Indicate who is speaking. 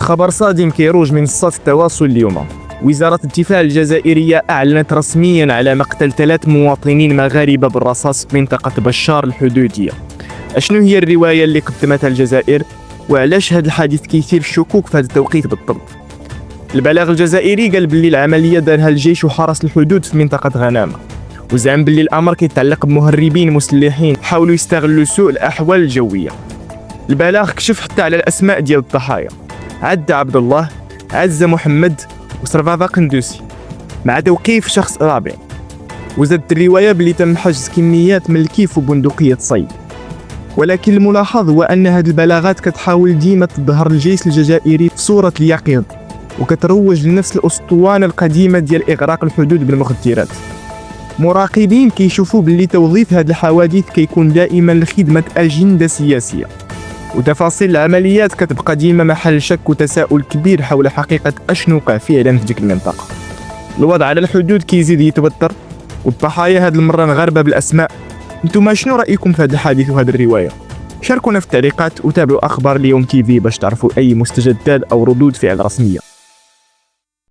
Speaker 1: خبر صادم كيروج من صف التواصل اليوم. وزارة الدفاع الجزائرية أعلنت رسميا على مقتل 3 مواطنين مغاربة بالرصاص في منطقة بشار الحدودية. أشنو هي الرواية اللي قدمتها الجزائر؟ وعلاش هذا الحادث كيثير الشكوك في هذا التوقيت بالضبط؟ البلاغ الجزائري قال باللي العملية دارها الجيش وحرس الحدود في منطقة غنامة، وزعم باللي الأمر كيتعلق بمهربين مسلحين حاولوا يستغلوا سوء الأحوال الجوية. البلاغ كشف حتى على الأسماء ديال الضحايا: عدة عبد الله، عزة محمد، وسرفافا قندوسي، مع توقيف شخص رابع. وزادت الرواية باللي تم حجز كميات من الكيف وبندقية صيد. ولكن الملاحظ هو أن هذه البلاغات كتحاول ديما تظهر الجيش الجزائري في صورة اليقظة، وكتروج لنفس الأسطوانة القديمة ديال إغراق الحدود بالمخدرات. مراقبين كيشوفوا باللي توظيف هذه الحوادث كيكون دائما لخدمة أجندة سياسية، وتفاصيل العمليات كتبقى ديما محل شك وتساؤل كبير حول حقيقة أشنو وقع فعلا في ديك المنطقة. الوضع على الحدود كيزيد يتوتر، والضحايا هاد المرة مغاربة بالأسماء. انتم شنو رأيكم في هذا الحادث وهذه الرواية؟ شاركونا في التعليقات وتابعوا أخبار اليوم تي في باش تعرفوا أي مستجدات أو ردود فعل رسمية.